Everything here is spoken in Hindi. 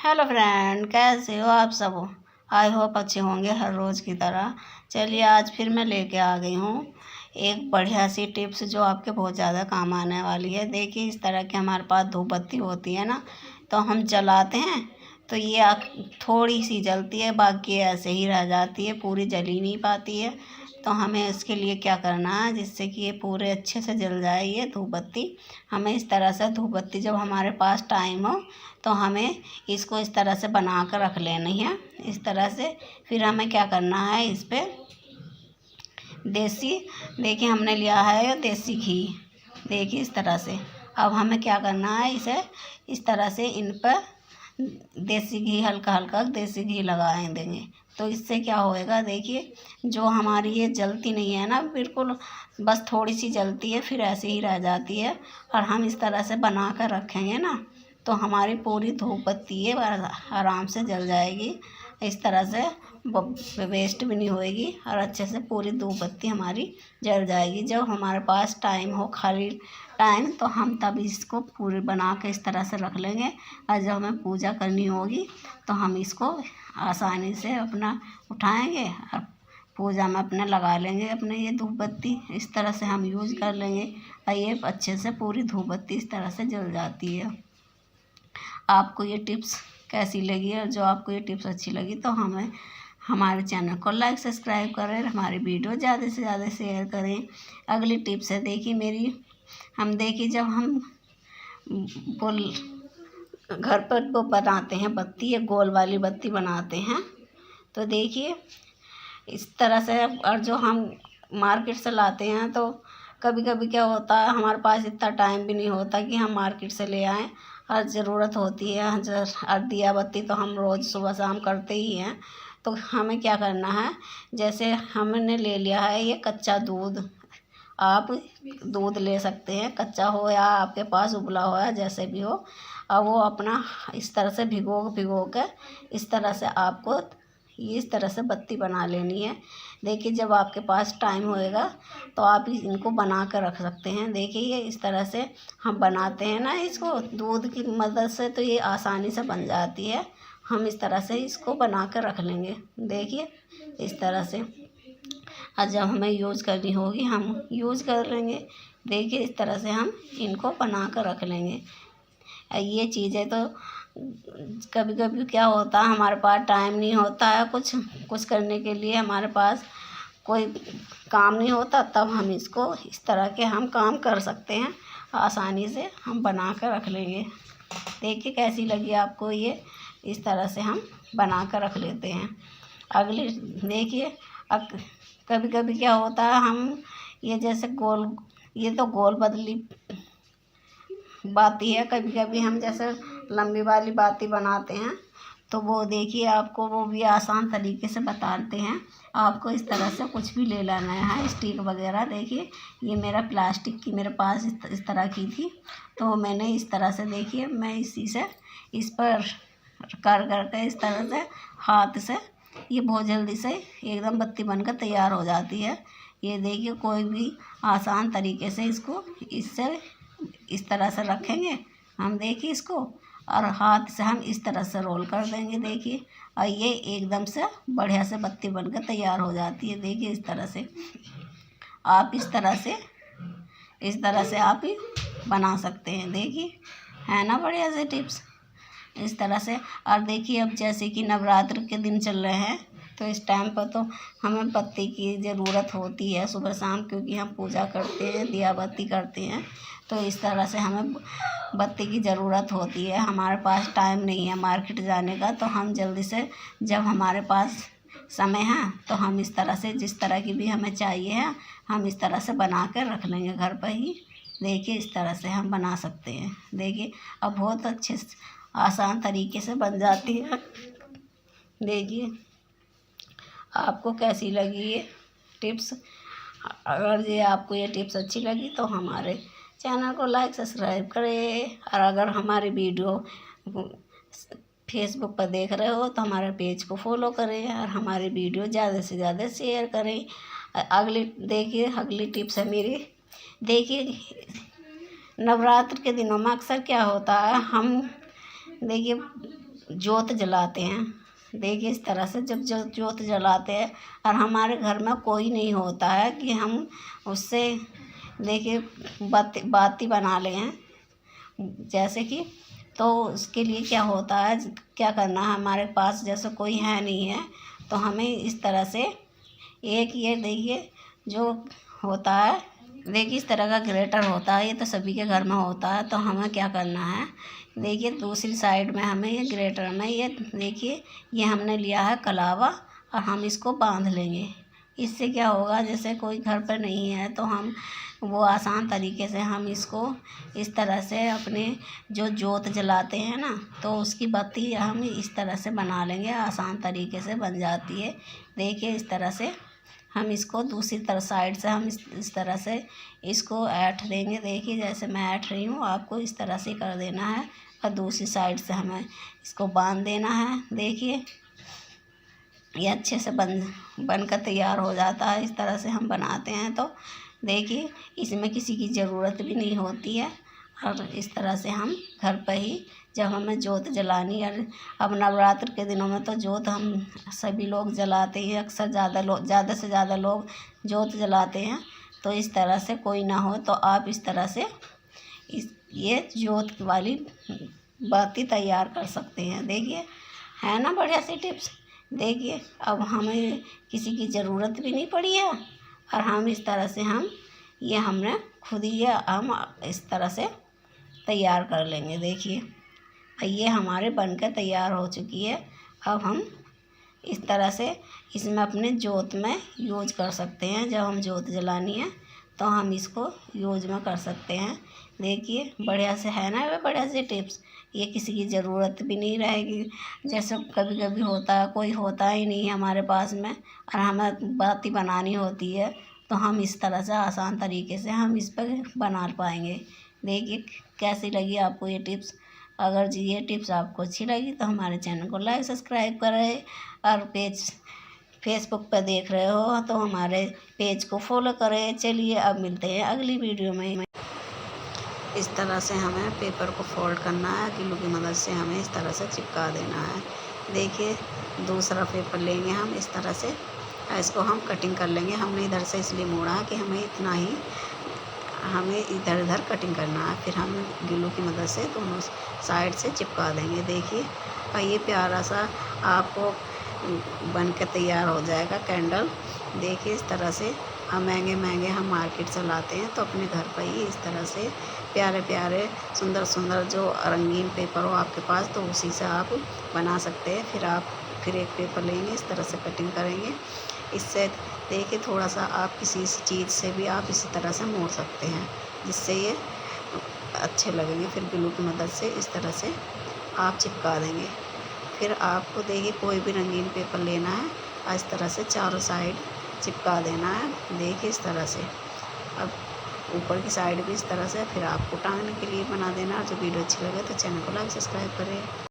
हेलो फ्रेंड, कैसे हो आप सब। आई होप अच्छे होंगे हर रोज़ की तरह। चलिए आज फिर मैं लेके आ गई हूँ एक बढ़िया सी टिप्स जो आपके बहुत ज़्यादा काम आने वाली है। देखिए इस तरह की हमारे पास धूप बत्ती होती है ना, तो हम जलाते हैं तो ये थोड़ी सी जलती है, बाकी ऐसे ही रह जाती है, पूरी जल ही नहीं पाती है। तो हमें इसके लिए क्या करना है जिससे कि ये पूरे अच्छे से जल जाए ये धूप बत्ती। हमें इस तरह से धूप बत्ती जब हमारे पास टाइम हो तो हमें इसको इस तरह से बना कर रख लेनी है इस तरह से। फिर हमें क्या करना है, इस पर देसी, देखिए हमने लिया है देसी घी, देखिए इस तरह से। अब हमें क्या करना है, इसे इस तरह से इन पर देसी घी, हल्का हल्का देसी घी लगाए देंगे। तो इससे क्या होएगा, देखिए जो हमारी ये जलती नहीं है ना बिल्कुल, बस थोड़ी सी जलती है फिर ऐसे ही रह जाती है। और हम इस तरह से बना कर रखेंगे ना तो हमारी पूरी धूप बत्ती है आराम से जल जाएगी। इस तरह से वेस्ट भी नहीं होएगी और अच्छे से पूरी धूप बत्ती हमारी जल जाएगी। जब हमारे पास टाइम हो, खाली टाइम, तो हम तब इसको पूरी बना के इस तरह से रख लेंगे। और जब हमें पूजा करनी होगी तो हम इसको आसानी से अपना उठाएंगे और पूजा में अपने लगा लेंगे अपने ये धूप बत्ती। इस तरह से हम यूज़ कर लेंगे और ये अच्छे से पूरी धूप बत्ती इस तरह से जल जाती है। आपको ये टिप्स कैसी लगी और जो आपको ये टिप्स अच्छी लगी तो हमें हमारे चैनल को लाइक सब्सक्राइब करें, हमारी वीडियो ज़्यादा से ज़्यादा शेयर करें। अगली टिप्स है देखिए मेरी, हम देखिए जब हम गोल घर पर वो बनाते हैं बत्ती, ये गोल वाली बत्ती बनाते हैं, तो देखिए इस तरह से। और जो हम मार्केट से लाते हैं तो कभी कभी क्या होता है, हमारे पास इतना टाइम भी नहीं होता कि हम मार्केट से ले आएँ। और ज़रूरत होती है और दिया बत्ती तो हम रोज़ सुबह शाम करते ही हैं। तो हमें क्या करना है, जैसे हमने ले लिया है ये कच्चा दूध, आप दूध ले सकते हैं, कच्चा हो या आपके पास उबला हो या जैसे भी हो। और वो अपना इस तरह से भिगो भिगो के इस तरह से आपको ये इस तरह से बत्ती बना लेनी है। देखिए जब आपके पास टाइम होएगा तो आप इनको बना कर रख सकते हैं। देखिए ये इस तरह से हम बनाते हैं ना इसको दूध की मदद से, तो ये आसानी से बन जाती है। हम इस तरह से इसको बना कर रख लेंगे, देखिए इस तरह से। और जब हमें यूज़ करनी होगी हम यूज़ कर लेंगे। देखिए इस तरह से हम इनको बना कर रख लेंगे। ये चीज़ें तो कभी कभी क्या होता है, हमारे पास टाइम नहीं होता है कुछ करने के लिए, हमारे पास कोई काम नहीं होता, तब हम इसको इस तरह के हम काम कर सकते हैं। आसानी से हम बना कर रख लेंगे। देखिए कैसी लगी आपको ये, इस तरह से हम बना कर रख लेते हैं। अगली देखिए कभी कभी क्या होता है, हम ये जैसे गोल, ये तो गोल बदली बाती है, कभी कभी हम जैसे लंबी वाली बाती बनाते हैं तो वो देखिए आपको वो भी आसान तरीके से बताते हैं। आपको इस तरह से कुछ भी ले लेना है, स्टिक वगैरह। देखिए ये मेरा प्लास्टिक की मेरे पास इस तरह की थी, तो मैंने इस तरह से देखिए मैं इसी से इस पर कर करके इस तरह से हाथ से ये बहुत जल्दी से एकदम बत्ती बनकर तैयार हो जाती है। ये देखिए कोई भी आसान तरीके से इसको इससे इस तरह से रखेंगे हम, देखिए इसको, और हाथ से हम इस तरह से रोल कर देंगे। देखिए और ये एकदम से बढ़िया से बत्ती बनकर तैयार हो जाती है। देखिए इस तरह से आप इस तरह से आप ही बना सकते हैं। देखिए है ना बढ़िया से टिप्स इस तरह से। और देखिए अब जैसे कि नवरात्र के दिन चल रहे हैं तो इस टाइम पर तो हमें बत्ती की ज़रूरत होती है सुबह शाम, क्योंकि हम पूजा करते हैं, दिया बत्ती करते हैं, तो इस तरह से हमें बत्ती की ज़रूरत होती है। हमारे पास टाइम नहीं है मार्केट जाने का, तो हम जल्दी से जब हमारे पास समय है तो हम इस तरह से जिस तरह की भी हमें चाहिए है हम इस तरह से बना कर रख लेंगे घर पर ही। देखिए इस तरह से हम बना सकते हैं। देखिए अब बहुत अच्छे आसान तरीके से बन जाती है। देखिए आपको कैसी लगी ये टिप्स। अगर ये आपको ये टिप्स अच्छी लगी तो हमारे चैनल को लाइक सब्सक्राइब करें। और अगर हमारी वीडियो फेसबुक पर देख रहे हो तो हमारे पेज को फॉलो करें और हमारी वीडियो ज़्यादा से ज़्यादा शेयर करें। देखिए अगली टिप्स है मेरी, देखिए नवरात्र के दिनों में अक्सर क्या होता है, हम देखिए जोत जलाते हैं। देखिए इस तरह से जब जो जोत जलाते हैं और हमारे घर में कोई नहीं होता है कि हम उससे देखिए बाती बना लें, जैसे कि तो उसके लिए क्या होता है, क्या करना है, हमारे पास जैसे कोई है नहीं है तो हमें इस तरह से एक ये देखिए जो होता है, देखिए इस तरह का ग्रेटर होता है, ये तो सभी के घर में होता है। तो हमें क्या करना है, देखिए दूसरी साइड में हमें ये ग्रेटर में ये देखिए ये हमने लिया है कलावा और हम इसको बांध लेंगे। इससे क्या होगा, जैसे कोई घर पर नहीं है तो हम वो आसान तरीके से हम इसको इस तरह से अपने जो जोत जलाते हैं ना तो उसकी बत्ती हम इस तरह से बना लेंगे, आसान तरीके से बन जाती है। देखिए इस तरह से हम इसको दूसरी तरफ साइड से हम इस तरह से इसको ऐंठ देंगे। देखिए जैसे मैं ऐंठ रही हूँ, आपको इस तरह से कर देना है और दूसरी साइड से हमें इसको बांध देना है। देखिए ये अच्छे से बनकर तैयार हो जाता है। इस तरह से हम बनाते हैं तो देखिए इसमें किसी की ज़रूरत भी नहीं होती है और इस तरह से हम घर पर ही जब हमें जोत जलानी है, अब नवरात्र के दिनों में तो जोत हम सभी लोग जलाते हैं, अक्सर ज़्यादा से ज़्यादा लोग जोत जलाते हैं। तो इस तरह से कोई ना हो तो आप इस तरह से ये जोत वाली बाती तैयार कर सकते हैं। देखिए है ना बढ़िया सी टिप्स। देखिए अब हमें किसी की ज़रूरत भी नहीं पड़ी है और हम इस तरह से हमने खुद ही हम इस तरह से तैयार कर लेंगे। देखिए ये हमारे बनकर तैयार हो चुकी है। अब हम इस तरह से इसमें अपने जोत में यूज कर सकते हैं। जब हम जोत जलानी है तो हम इसको यूज में कर सकते हैं। देखिए बढ़िया से है ना, वे बढ़िया से टिप्स, ये किसी की ज़रूरत भी नहीं रहेगी। जैसे कभी कभी होता है कोई होता ही नहीं हमारे पास में और हमें बाती बनानी होती है तो हम इस तरह से आसान तरीके से हम इस पर बना पाएंगे। देखिए कैसी लगी आपको ये टिप्स। अगर जी ये टिप्स आपको अच्छी लगी तो हमारे चैनल को लाइक सब्सक्राइब करें और फेसबुक पर देख रहे हो तो हमारे पेज को फॉलो करें। चलिए अब मिलते हैं अगली वीडियो में। इस तरह से हमें पेपर को फोल्ड करना है, ग्लू की मदद से हमें इस तरह से चिपका देना है। देखिए दूसरा पेपर लेंगे हम इस तरह से, इसको हम कटिंग कर लेंगे। हमने इधर से इसलिए मोड़ा है कि हमें इतना ही हमें इधर उधर कटिंग करना है। फिर हम ग्लू की मदद से दोनों साइड से चिपका देंगे। देखिए और ये प्यारा सा आपको बन के तैयार हो जाएगा कैंडल। देखिए इस तरह से हम महंगे हम मार्केट से लाते हैं तो अपने घर पर ही इस तरह से प्यारे प्यारे सुंदर सुंदर जो रंगीन पेपर हो आपके पास तो उसी से आप बना सकते हैं। फिर एक पेपर लेंगे, इस तरह से कटिंग करेंगे। इससे देखिए थोड़ा सा आप किसी चीज़ से भी आप इसी तरह से मोड़ सकते हैं जिससे ये अच्छे लगेंगे। फिर ग्लू की मदद से इस तरह से आप चिपका देंगे। फिर आपको देखिए कोई भी रंगीन पेपर लेना है और इस तरह से चारों साइड चिपका देना है। देखिए इस तरह से अब ऊपर की साइड भी इस तरह से फिर आपको टांगने के लिए बना देना। जो वीडियो अच्छी लगे तो चैनल को लाइक सब्सक्राइब करें।